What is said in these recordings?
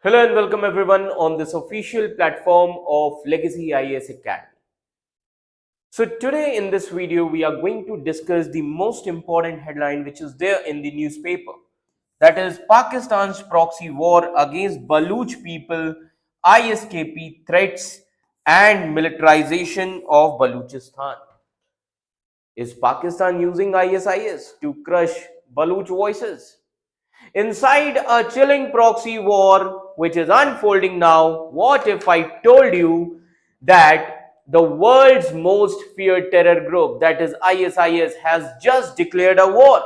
Hello and welcome everyone on this official platform of Legacy IAS Academy. So today in this video we are going to discuss the most important headline which is there in the newspaper. That is Pakistan's proxy war against Baluch people, ISKP threats and militarization of Baluchistan. Is Pakistan using ISIS to crush Baluch voices? Inside a chilling proxy war which is unfolding now, what if I told you that the world's most feared terror group, that is ISIS, has just declared a war?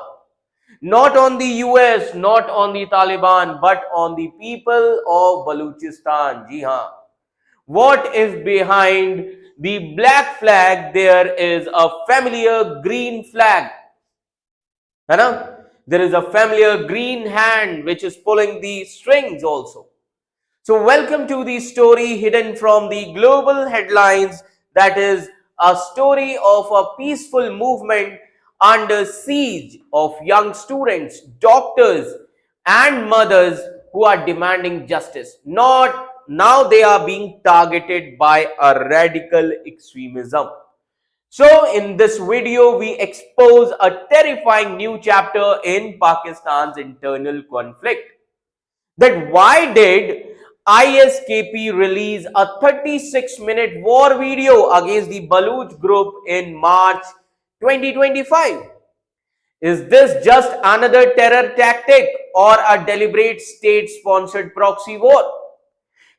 Not on the US, not on the Taliban, but on the people of Baluchistan. Ji haan. What if behind the black flag there is a familiar green flag? है ना? There is a familiar green hand which is pulling the strings also. So welcome to the story hidden from the global headlines, that is a story of a peaceful movement under siege of young students, doctors and mothers who are demanding justice. Not now they are being targeted by a radical extremism. So in this video, we expose a terrifying new chapter in Pakistan's internal conflict. That why did ISKP release a 36-minute war video against the Baluch group in March 2025? Is this just another terror tactic or a deliberate state-sponsored proxy war?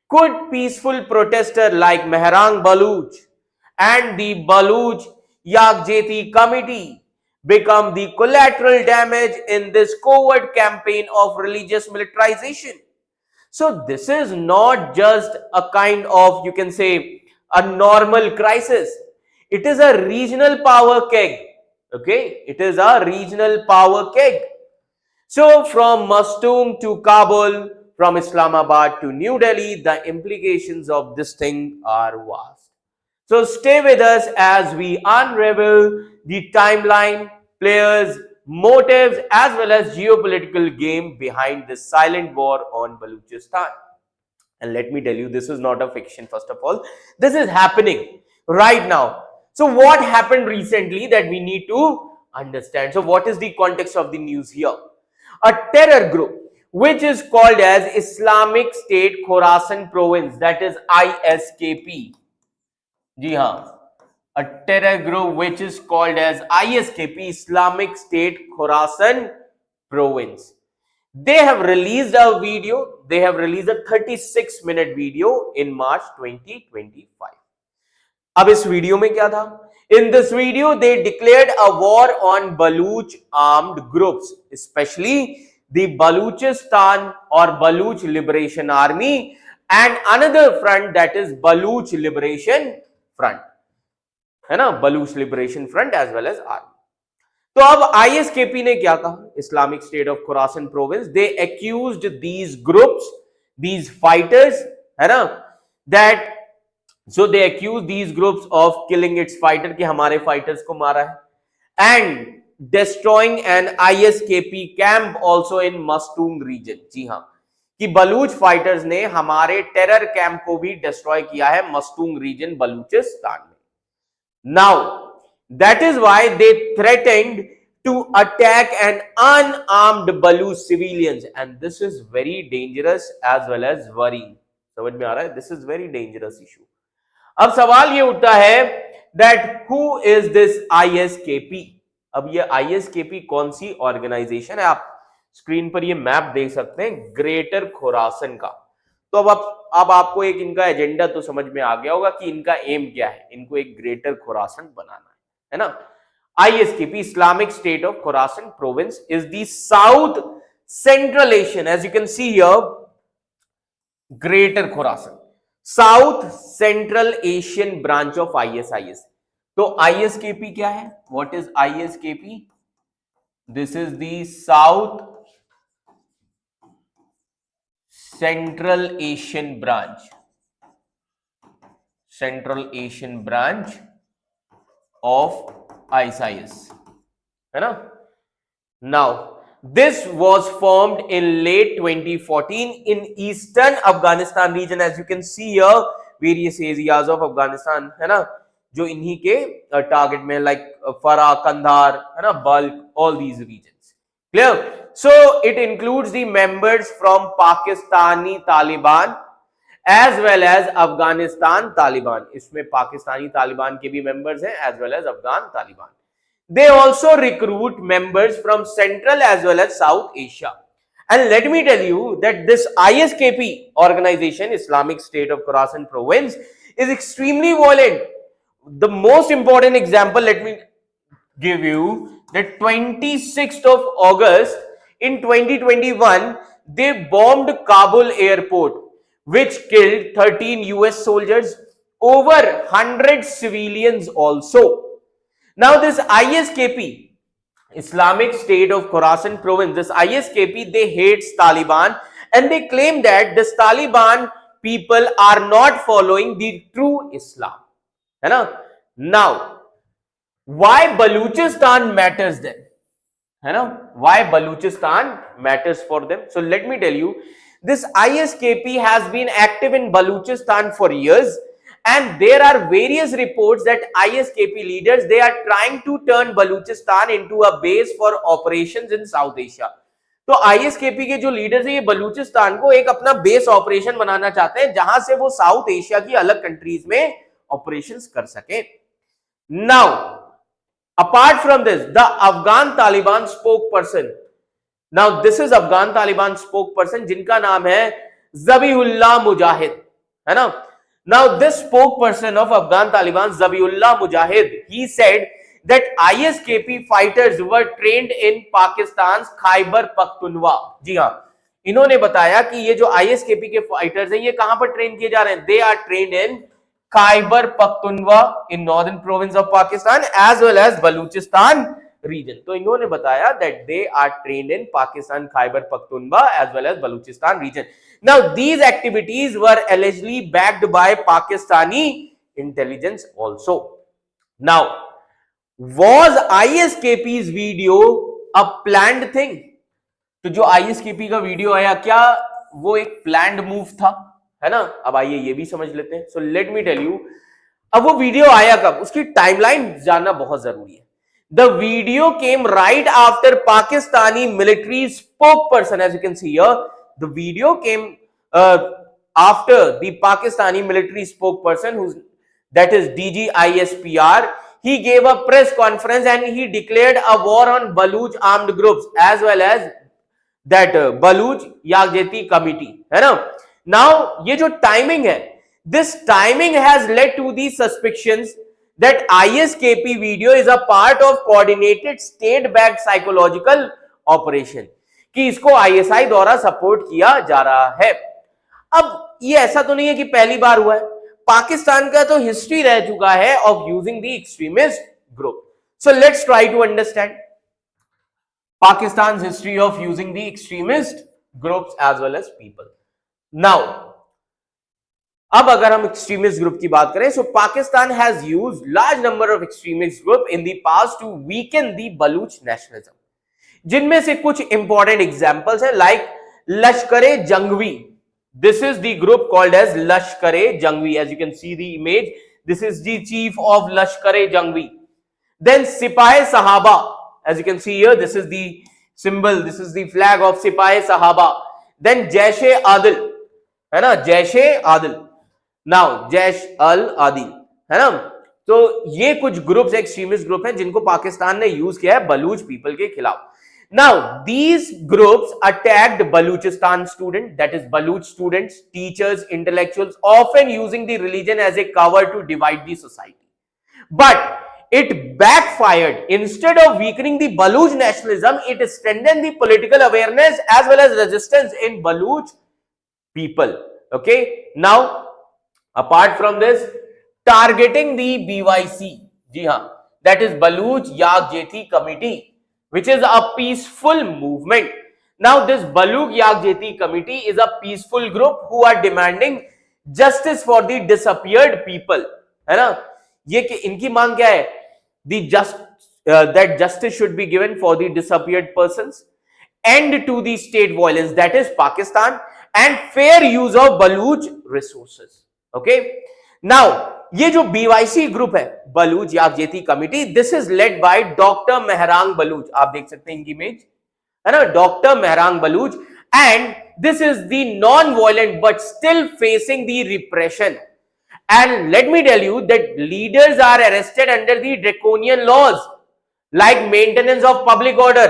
Could peaceful protesters like Mehrang Baluch and the Baluch Yakjeti Committee become the collateral damage in this covert campaign of religious militarization? So this is not just a kind of, you can say, a normal crisis. It is a regional power keg. Okay, it is a regional power keg. So from Mastung to Kabul, from Islamabad to New Delhi, the implications of this thing are vast. So stay with us as we unravel the timeline, players, motives, as well as geopolitical game behind this silent war on Baluchistan. And let me tell you, this is not a fiction, first of all. This is happening right now. So what happened recently that we need to understand? So what is the context of the news here? A terror group which is called as Islamic State Khorasan Province, that is ISKP. Ji haan. A terror group which is called as ISKP, Islamic State Khorasan Province. They have released a video. They have released a 36-minute video in March 2025. अब इस video में क्या था? In this video, they declared a war on Baluch armed groups, especially the Baluchistan or Baluch Liberation Army and another front, that is Baluch Liberation Front. है ना? Baluch Liberation Front as well as army. तो अब ISKP ने क्या कहा? Islamic State of Khorasan Province, they accused these groups, these fighters, है ना, that so they accused these groups of killing its fighter, कि हमारे fighters को मारा है, and destroying an ISKP camp also in Mastung region. जी हाँ, कि Baloch fighters ने हमारे टेरर कैंप को भी डिस्ट्रॉय किया है मस्तूंग रीजन बलूचिस्तान में. Now, that is why they threatened to attack an unarmed Baluch civilians, and this is very dangerous as well as worrying. समझ में आ रहा है? This is very dangerous issue. अब सवाल ये उठता है that who is this ISKP? अब ये ISKP कौन सी ऑर्गेनाइजेशन है? आप स्क्रीन पर ये मैप देख सकते हैं ग्रेटर खोरासन का. तो अब आपको एक इनका एजेंडा तो समझ में आ गया होगा कि इनका एम क्या है. इनको एक ग्रेटर खोरासन बनाना है ना. ISKP, Islamic State of Khorasan Province, is the South Central Asian, as you can see here, Greater Khorasan, South Central Asian branch of ISIS. तो ISKP क्या है? What is ISKP? This is the South Central Asian branch. Central Asian branch of ISIS. है ना? Now, This was formed in late 2014 in eastern Afghanistan region. As you can see here, various areas of Afghanistan, है ना, जो इन्हीं के target में, like फरा, कंधार, है ना, bulk, all these regions. Clear? So it includes the members from Pakistani Taliban as well as Afghanistan Taliban. इसमें पाकिस्तानी तालिबान के भी members हैं as well as Afghan Taliban. They also recruit members from Central as well as South Asia. And let me tell you that this ISKP organization, Islamic State of Khorasan Province, is extremely violent. The most important example, let me give you, that 26th of August in 2021, they bombed Kabul airport, which killed 13 US soldiers, over 100 civilians also. Now this ISKP, Islamic State of Khorasan Province, this ISKP, they hate Taliban and they claim that this Taliban people are not following the true Islam. है ना? Now, why Baluchistan matters then? है ना? Why Baluchistan matters for them? So let me tell you, this ISKP has been active in Baluchistan for years. And there are various reports that ISKP leaders, they are trying to turn Baluchistan into a base for operations in South Asia. तो ISKP के जो leaders हैं, ये बलूचिस्तान को एक अपना base operation बनाना चाहते हैं, जहां से वो साउथ एशिया की अलग कंट्रीज में ऑपरेशंस कर सके. Now apart from this, the Afghan Taliban spoke person, now this is Afghan Taliban spoke person, जिनका नाम है जबीहुल्लाह मुजाहिद, है ना. Now this spokesperson of Afghan Taliban, Zabiullah Mujahid, he said that ISKP fighters were trained in Pakistan's Khyber Pakhtunkhwa. जी हाँ, इन्होंने बताया कि ये जो ISKP के फाइटर्स हैं, ये कहां पर ट्रेन किए जा रहे हैं? They are trained in Khyber Pakhtunkhwa in northern province of Pakistan as well as Baluchistan region. तो इन्होंने बताया that they are trained in Pakistan Khyber Pakhtunkhwa as well as Baluchistan region. Now these activities were allegedly backed by Pakistani intelligence also. Now, was ISKP's video a planned thing? तो जो ISKP का video आया, क्या वो एक planned move था, है ना? अब आइए ये भी समझ लेते हैं. So let me tell you, अब वो वीडियो आया कब, उसकी टाइमलाइन जानना बहुत जरूरी है. The video came right after Pakistani military spokesperson, as you can see here, the video came after the Pakistani military spokesperson, that is DGISPR, he gave a press conference and he declared a war on Baluch armed groups as well as that Baluch Yagjeti committee, है ना. Now ये जो timing है, this timing has led to the suspicions that ISKP video is a part of coordinated state-backed psychological operation, कि इसको ISI द्वारा support किया जा रहा है. अब ये ऐसा तो नहीं है कि पहली बार हुआ है, पाकिस्तान का तो हिस्ट्री रह चुका है of using the extremist group. So let's try to understand Pakistan's history of using the extremist groups as well as people. Now, अब अगर हम extremist group की बात करें, so Pakistan has used large number of extremist group in the past to weaken the Baluch nationalism. जिनमें से कुछ important examples हैं, like Lashkar-e-Jangvi. This is the group called as Lashkar-e-Jangvi. As you can see the image, this is the chief of Lashkar-e-Jangvi. Then Sipah-e-Sahaba. As you can see here, this is the symbol, this is the flag of Sipah-e-Sahaba. Then Jaish-e-Adil, है ना, Jaish-e-Adil. Now Jaish-al-Adil, है ना. तो ये कुछ groups, extremist group हैं जिनको पाकिस्तान ने यूज किया है बलूच पीपल के खिलाफ. Now these groups attacked Baluchistan students, that is Baluch students, teachers, intellectuals, often using the religion as a cover to divide the society. But it backfired. Instead of weakening the Baluch nationalism, it strengthened the political awareness as well as resistance in Baluch people. Okay. Now, apart from this, targeting the BYC, जी हाँ, that is Baluch Yagjeti Committee, which is a peaceful movement. Now, this Baluch Yagjeti Committee is a peaceful group who are demanding justice for the disappeared people, है ना. ये कि इनकी मांग क्या है? That justice should be given for the disappeared persons end to the state violence, that is Pakistan, and fair use of Baluch resources. Okay, now ये जो BYC ग्रुप है, Baloch Yakjehti committee, this is led by doctor Mahrang Baloch, आप देख सकते हैं इनकी image है ना, doctor Mahrang Baloch, and this is the non violent but still facing the repression. And let me tell you that leaders are arrested under the draconian laws like maintenance of public order.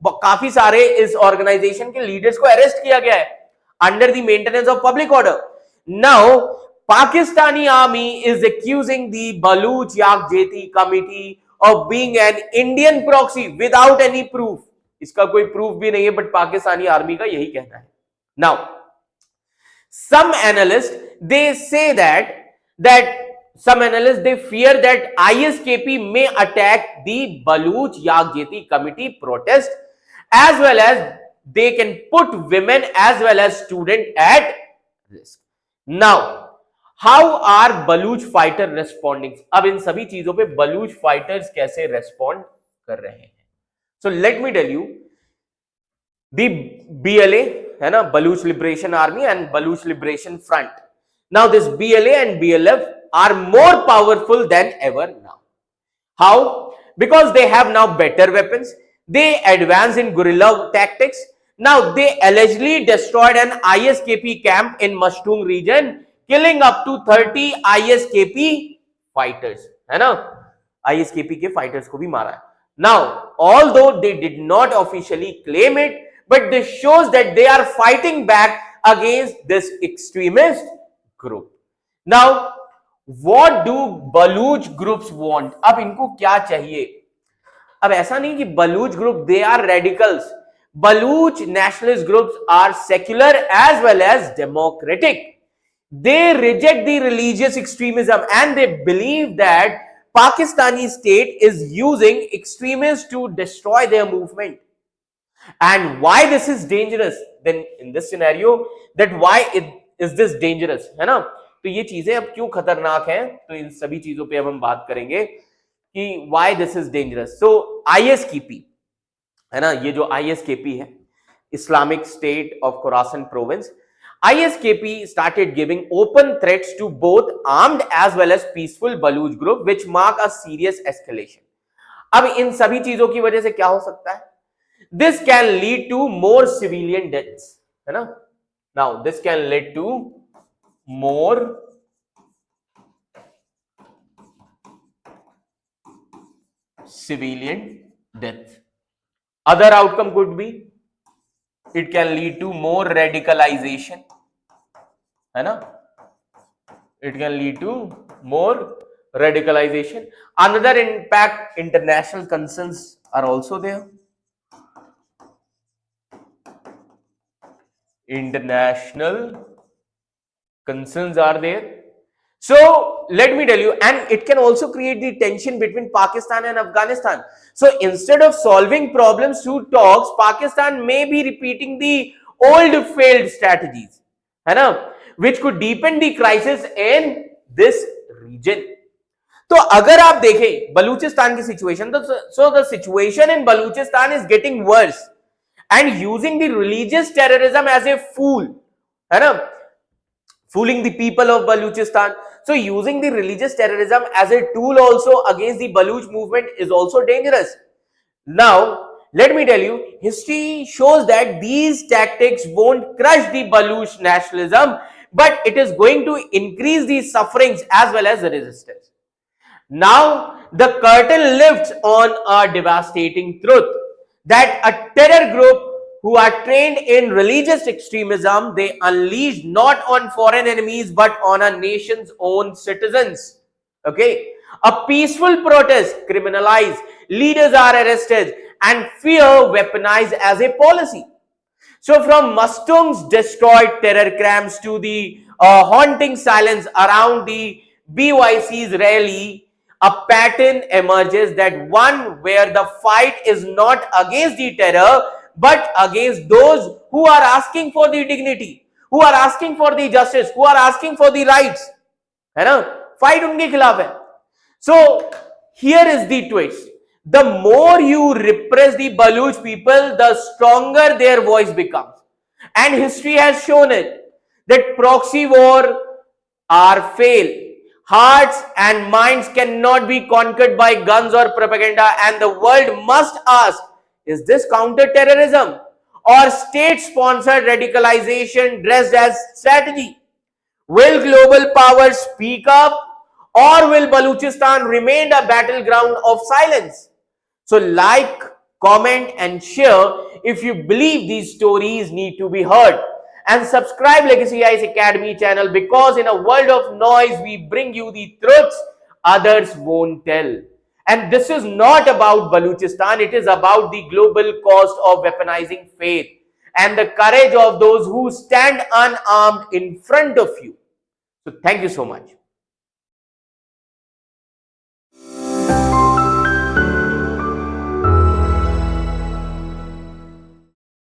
काफी सारे इस organisation के leaders को arrest किया गया है under the maintenance of public order. Now Pakistani army is accusing the Baluch Yakjeti committee of being an Indian proxy without any proof. इसका कोई प्रूफ भी नहीं है, बट पाकिस्तानी आर्मी का यही कहना है. Now, some analysts they say that some analysts they fear that ISKP may attack the Baluch Yakjeti committee protest, as well as they can put women as well as students at risk. Now, how are Baluch fighter responding? अब इन सभी चीजों पे Baluch fighters कैसे respond कर रहे हैं? So let me tell you, the BLA है ना, Baluch Liberation Army and Baluch Liberation Front. Now this BLA and BLF are more powerful than ever now. How? Because they have now better weapons. They advance in guerrilla tactics. Now they allegedly destroyed an ISKP camp in Mashtung region, killing up to 30 ISKP fighters. है ना? ISKP के fighters को भी मारा है. Now, although they did not officially claim it, but this shows that they are fighting back against this extremist group. Now, what do Baluch groups want? अब इनको क्या चाहिए? अब ऐसा नहीं कि Baluch group they are radicals. Baluch nationalist groups are secular as well as democratic. They reject the religious extremism and they believe that Pakistani state is using extremists to destroy their movement. And why this is dangerous? Then in this scenario, that why is this dangerous? है ना? तो ये चीजें अब क्यों खतरनाक हैं? तो इन सभी चीजों पे अब हम बात करेंगे कि why this is dangerous. So ISKP है ना, ये जो ISKP है, Islamic State of Khorasan Province, ISKP started giving open threats to both armed as well as peaceful Baluch group, which mark a serious escalation. अब इन सभी चीजों की वजह से क्या हो सकता है? This can lead to more civilian deaths, है ना? Now this can lead to more civilian deaths. Other outcome could be it can lead to more radicalization, है ना? It can lead to more radicalization. Another impact, international concerns are also there. International concerns are there. So let me tell you, and it can also create the tension between Pakistan and Afghanistan. So instead of solving problems through talks, Pakistan may be repeating the old failed strategies, है ना, which could deepen the crisis in this region. तो अगर आप देखें बलूचिस्तान की situation, तो so the situation in Baluchistan is getting worse and using the religious terrorism as a fool, है ना, fooling the people of Baluchistan. So using the religious terrorism as a tool also against the Baluch movement is also dangerous. Now, let me tell you, history shows that these tactics won't crush the Baluch nationalism, but it is going to increase the sufferings as well as the resistance. Now, the curtain lifts on a devastating truth that a terror group who are trained in religious extremism, they unleash not on foreign enemies but on a nation's own citizens. Okay, a peaceful protest criminalized, leaders are arrested, and fear weaponized as a policy. So from Mastung's destroyed terror camps to the haunting silence around the BYC's rally, a pattern emerges, that one where the fight is not against the terror but against those who are asking for the dignity, who are asking for the justice, who are asking for the rights, है ना, fight उनके खिलाफ है. So here is the twist. the more you repress the Baluch people, the stronger their voice becomes. And history has shown it that proxy war are fail. Hearts and minds cannot be conquered by guns or propaganda, and the world must ask, is this counter-terrorism or state-sponsored radicalization dressed as strategy? Will global powers speak up, or will Baluchistan remain a battleground of silence? So like, comment and share if you believe these stories need to be heard. And subscribe Legacy IAS Academy channel, because in a world of noise, we bring you the truths others won't tell. And this is not about Baluchistan, it is about the global cost of weaponizing faith and the courage of those who stand unarmed in front of you. So thank you so much.